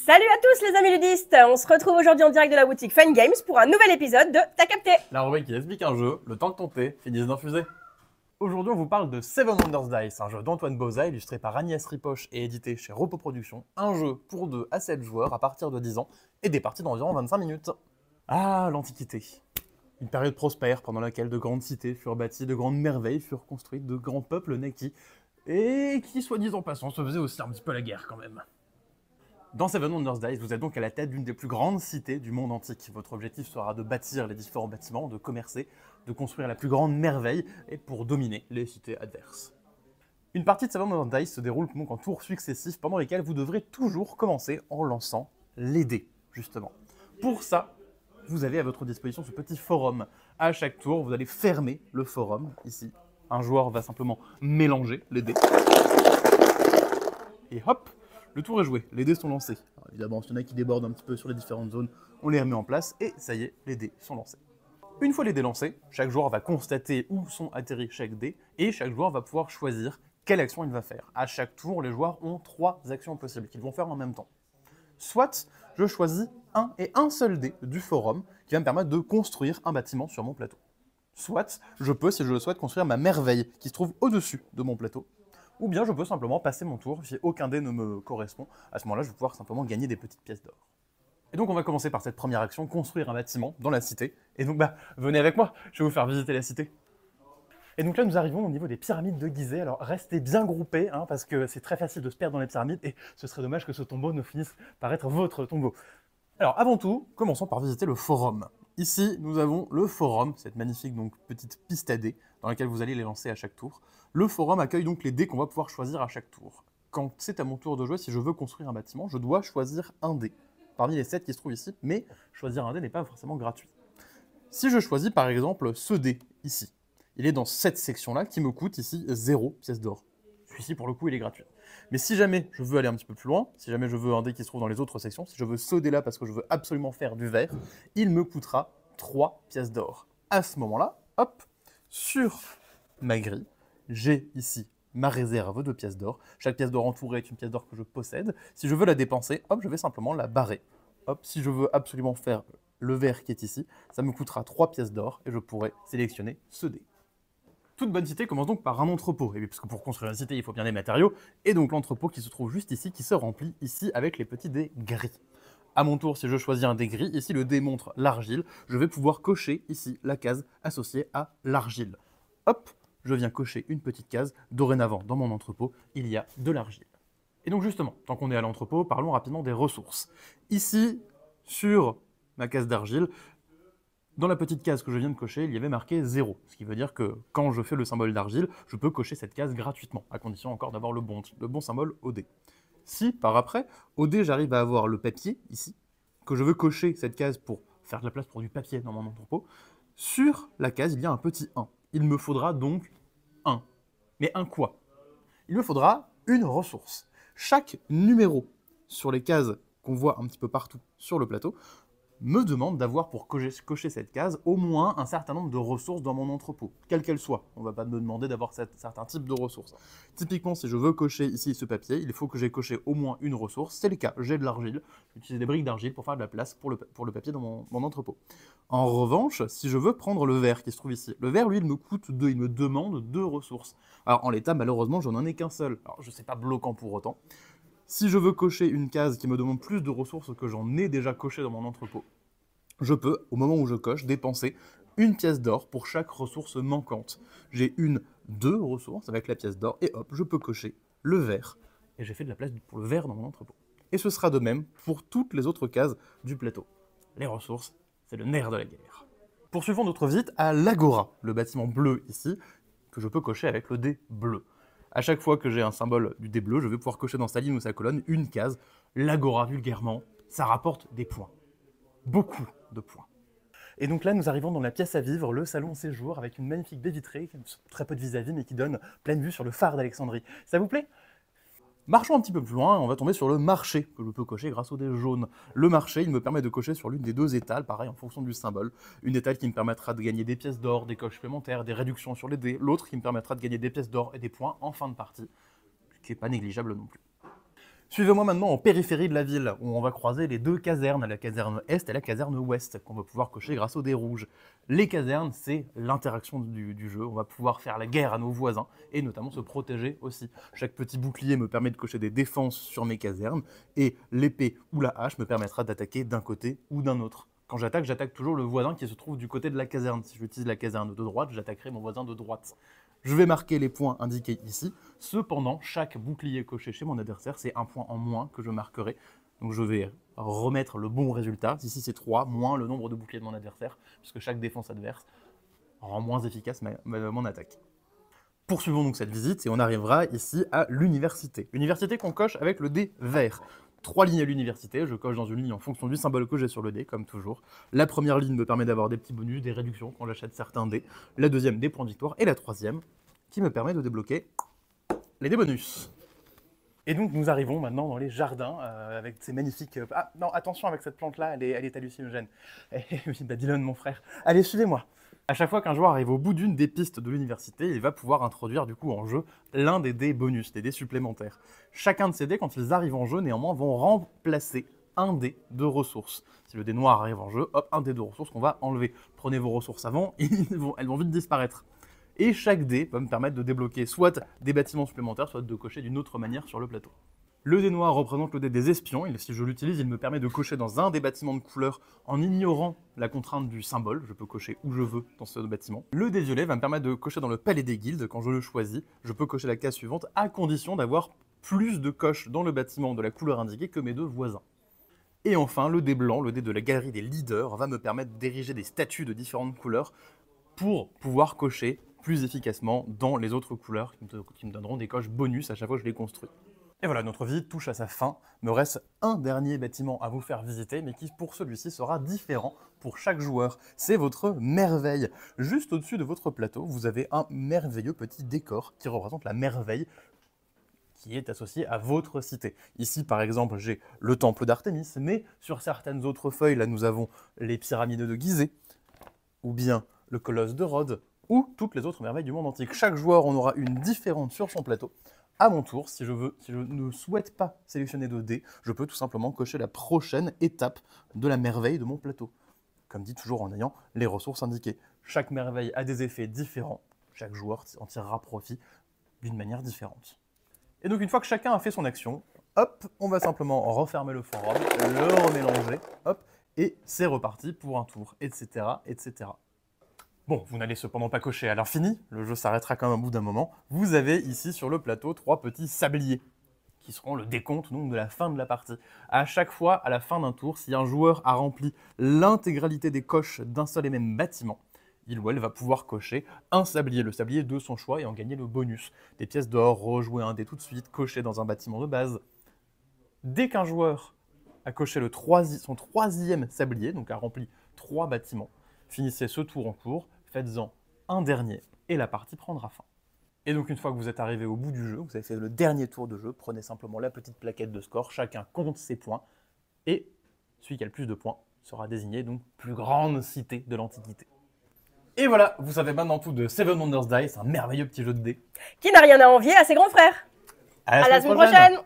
Salut à tous les amis ludistes. On se retrouve aujourd'hui en direct de la boutique Fun Games pour un nouvel épisode de T'as capté, la rubrique qui explique un jeu, le temps de tenter, finisse d'infuser. Aujourd'hui, on vous parle de Seven Wonders Dice, un jeu d'Antoine Bauza, illustré par Agnès Ripoche et édité chez Repos Productions. Un jeu pour 2 à 7 joueurs à partir de 10 ans et des parties d'environ 25 minutes. Ah, l'Antiquité. Une période prospère pendant laquelle de grandes cités furent bâties, de grandes merveilles furent construites, de grands peuples naquis, et qui, soit dit en passant, se faisaient aussi un petit peu la guerre quand même. Dans Seven Wonders Dice, vous êtes donc à la tête d'une des plus grandes cités du monde antique. Votre objectif sera de bâtir les différents bâtiments, de commercer, de construire la plus grande merveille, et pour dominer les cités adverses. Une partie de Seven Wonders Dice se déroule donc en tours successifs, pendant lesquels vous devrez toujours commencer en lançant les dés, justement. Pour ça, vous avez à votre disposition ce petit forum. À chaque tour, vous allez fermer le forum, ici. Un joueur va simplement mélanger les dés. Et hop, le tour est joué, les dés sont lancés. Alors évidemment, s'il y en a qui débordent un petit peu sur les différentes zones, on les remet en place et ça y est, les dés sont lancés. Une fois les dés lancés, chaque joueur va constater où sont atterris chaque dé et chaque joueur va pouvoir choisir quelle action il va faire. À chaque tour, les joueurs ont 3 actions possibles qu'ils vont faire en même temps. Soit je choisis un et un seul dé du forum qui va me permettre de construire un bâtiment sur mon plateau. Soit je peux, si je le souhaite, construire ma merveille qui se trouve au-dessus de mon plateau. Ou bien je peux simplement passer mon tour, si aucun dé ne me correspond. À ce moment-là, je vais pouvoir simplement gagner des petites pièces d'or. Et donc on va commencer par cette première action, construire un bâtiment dans la cité. Et donc venez avec moi, je vais vous faire visiter la cité. Et donc là, nous arrivons au niveau des pyramides de Gizeh. Alors restez bien groupés, parce que c'est très facile de se perdre dans les pyramides, et ce serait dommage que ce tombeau ne finisse par être votre tombeau. Alors avant tout, commençons par visiter le forum. Ici, nous avons le forum, cette magnifique petite piste à dés, dans laquelle vous allez les lancer à chaque tour. Le forum accueille donc les dés qu'on va pouvoir choisir à chaque tour. Quand c'est à mon tour de jouer, si je veux construire un bâtiment, je dois choisir un dé, parmi les 7 qui se trouvent ici, mais choisir un dé n'est pas forcément gratuit. Si je choisis par exemple ce dé, ici, il est dans cette section-là qui me coûte ici 0 pièces d'or. Celui-ci, pour le coup, il est gratuit. Mais si jamais je veux aller un petit peu plus loin, si jamais je veux un dé qui se trouve dans les autres sections, si je veux ce dé-là parce que je veux absolument faire du vert, il me coûtera 3 pièces d'or. À ce moment-là, hop, sur ma grille, j'ai ici ma réserve de pièces d'or. Chaque pièce d'or entourée est une pièce d'or que je possède. Si je veux la dépenser, hop, je vais simplement la barrer. Hop, si je veux absolument faire le vert qui est ici, ça me coûtera 3 pièces d'or et je pourrai sélectionner ce dé. Toute bonne cité commence donc par un entrepôt, et parce que pour construire une cité, il faut bien des matériaux, et donc l'entrepôt qui se trouve juste ici, qui se remplit ici avec les petits dés gris. À mon tour, si je choisis un dé gris, ici le dé montre l'argile, je vais pouvoir cocher ici la case associée à l'argile. Hop, je viens cocher une petite case, dorénavant dans mon entrepôt, il y a de l'argile. Et donc justement, tant qu'on est à l'entrepôt, parlons rapidement des ressources. Ici, sur ma case d'argile, dans la petite case que je viens de cocher, il y avait marqué 0, ce qui veut dire que quand je fais le symbole d'argile, je peux cocher cette case gratuitement, à condition encore d'avoir le bon symbole au dé. Si, par après, au dé, j'arrive à avoir le papier, ici, que je veux cocher cette case pour faire de la place pour du papier dans mon entrepôt, sur la case, il y a un petit 1. Il me faudra donc 1. Mais un quoi? Il me faudra une ressource. Chaque numéro sur les cases qu'on voit un petit peu partout sur le plateau me demande d'avoir pour cocher cette case au moins un certain nombre de ressources dans mon entrepôt, quelle qu'elle soit. On ne va pas me demander d'avoir certains types de ressources. Typiquement, si je veux cocher ici ce papier, il faut que j'ai coché au moins une ressource. C'est le cas, j'ai de l'argile. J'utilise des briques d'argile pour faire de la place pour le papier dans mon entrepôt. En revanche, si je veux prendre le verre qui se trouve ici, le verre, lui, il me coûte 2, il me demande 2 ressources. Alors en l'état, malheureusement, je n'en ai qu'un seul. Alors je ne sais pas bloquant pour autant. Si je veux cocher une case qui me demande plus de ressources que j'en ai déjà coché dans mon entrepôt, je peux, au moment où je coche, dépenser une pièce d'or pour chaque ressource manquante. J'ai 2 ressources avec la pièce d'or, et hop, je peux cocher le vert. Et j'ai fait de la place pour le vert dans mon entrepôt. Et ce sera de même pour toutes les autres cases du plateau. Les ressources, c'est le nerf de la guerre. Poursuivons notre visite à l'Agora, le bâtiment bleu ici, que je peux cocher avec le dé bleu. À chaque fois que j'ai un symbole du dé bleu, je vais pouvoir cocher dans sa ligne ou sa colonne une case. L'Agora, vulgairement, ça rapporte des points. Beaucoup de points. Et donc là, nous arrivons dans la pièce à vivre, le salon séjour, avec une magnifique baie vitrée, très peu de vis-à-vis, mais qui donne pleine vue sur le phare d'Alexandrie. Ça vous plaît? Marchons un petit peu plus loin, on va tomber sur le marché, que je peux cocher grâce au dé jaune. Le marché, il me permet de cocher sur l'une des 2 étals, pareil en fonction du symbole. Une étale qui me permettra de gagner des pièces d'or, des coches supplémentaires, des réductions sur les dés. L'autre qui me permettra de gagner des pièces d'or et des points en fin de partie, ce qui n'est pas négligeable non plus. Suivez-moi maintenant en périphérie de la ville, où on va croiser les deux casernes, la caserne Est et la caserne Ouest, qu'on va pouvoir cocher grâce aux dés rouges. Les casernes, c'est l'interaction du jeu, on va pouvoir faire la guerre à nos voisins, et notamment se protéger aussi. Chaque petit bouclier me permet de cocher des défenses sur mes casernes, et l'épée ou la hache me permettra d'attaquer d'un côté ou d'un autre. Quand j'attaque toujours le voisin qui se trouve du côté de la caserne. Si j'utilise la caserne de droite, j'attaquerai mon voisin de droite. Je vais marquer les points indiqués ici. Cependant, chaque bouclier coché chez mon adversaire, c'est un point en moins que je marquerai. Donc je vais remettre le bon résultat. Ici, c'est 3, moins le nombre de boucliers de mon adversaire, puisque chaque défense adverse rend moins efficace mon attaque. Poursuivons donc cette visite et on arrivera ici à l'université. L'université qu'on coche avec le dé vert. 3 lignes à l'université, je coche dans une ligne en fonction du symbole que j'ai sur le dé, comme toujours. La première ligne me permet d'avoir des petits bonus, des réductions quand j'achète certains dés. La deuxième, des points de victoire. Et la troisième, qui me permet de débloquer les dés bonus. Et donc nous arrivons maintenant dans les jardins, avec ces magnifiques... Ah non, attention avec cette plante-là, elle est hallucinogène. Oui, Babylone, mon frère. Allez, suivez-moi. À chaque fois qu'un joueur arrive au bout d'une des pistes de l'université, il va pouvoir introduire du coup en jeu l'un des dés bonus, des dés supplémentaires. Chacun de ces dés, quand ils arrivent en jeu, néanmoins, vont remplacer un dé de ressources. Si le dé noir arrive en jeu, hop, un dé de ressources qu'on va enlever. Prenez vos ressources avant, elles vont vite disparaître. Et chaque dé va me permettre de débloquer soit des bâtiments supplémentaires, soit de cocher d'une autre manière sur le plateau. Le dé noir représente le dé des espions, et si je l'utilise, il me permet de cocher dans un des bâtiments de couleur en ignorant la contrainte du symbole, je peux cocher où je veux dans ce bâtiment. Le dé violet va me permettre de cocher dans le palais des guildes, quand je le choisis, je peux cocher la case suivante à condition d'avoir plus de coches dans le bâtiment de la couleur indiquée que mes deux voisins. Et enfin, le dé blanc, le dé de la galerie des leaders, va me permettre d'ériger des statues de différentes couleurs pour pouvoir cocher plus efficacement dans les autres couleurs qui me donneront des coches bonus à chaque fois que je les construis. Et voilà, notre visite touche à sa fin. Me reste un dernier bâtiment à vous faire visiter, mais qui pour celui-ci sera différent pour chaque joueur. C'est votre merveille. Juste au-dessus de votre plateau, vous avez un merveilleux petit décor qui représente la merveille qui est associée à votre cité. Ici, par exemple, j'ai le temple d'Artémis, mais sur certaines autres feuilles, là, nous avons les pyramides de Gizeh, ou bien le colosse de Rhodes, ou toutes les autres merveilles du monde antique. Chaque joueur en aura une différente sur son plateau. À mon tour, si je ne souhaite pas sélectionner de dés, je peux tout simplement cocher la prochaine étape de la merveille de mon plateau. Comme dit, toujours en ayant les ressources indiquées. Chaque merveille a des effets différents. Chaque joueur en tirera profit d'une manière différente. Et donc une fois que chacun a fait son action, hop, on va simplement refermer le forum, le remélanger, hop, et c'est reparti pour un tour, etc., etc. Bon, vous n'allez cependant pas cocher à l'infini, le jeu s'arrêtera quand même au bout d'un moment. Vous avez ici sur le plateau 3 petits sabliers, qui seront le décompte donc, de la fin de la partie. À chaque fois, à la fin d'un tour, si un joueur a rempli l'intégralité des coches d'un seul et même bâtiment, il ou elle va pouvoir cocher un sablier, le sablier de son choix, et en gagner le bonus. Des pièces d'or, rejouer un dé tout de suite, cocher dans un bâtiment de base. Dès qu'un joueur a coché son troisième sablier, donc a rempli 3 bâtiments, finissez ce tour en cours, faites-en un dernier et la partie prendra fin. Et donc une fois que vous êtes arrivé au bout du jeu, vous avez fait le dernier tour de jeu, prenez simplement la petite plaquette de score, chacun compte ses points, et celui qui a le plus de points sera désigné donc plus grande cité de l'Antiquité. Et voilà, vous savez maintenant tout de Seven Wonders Dice, un merveilleux petit jeu de dés. Qui n'a rien à envier à ses grands frères. À la semaine prochaine.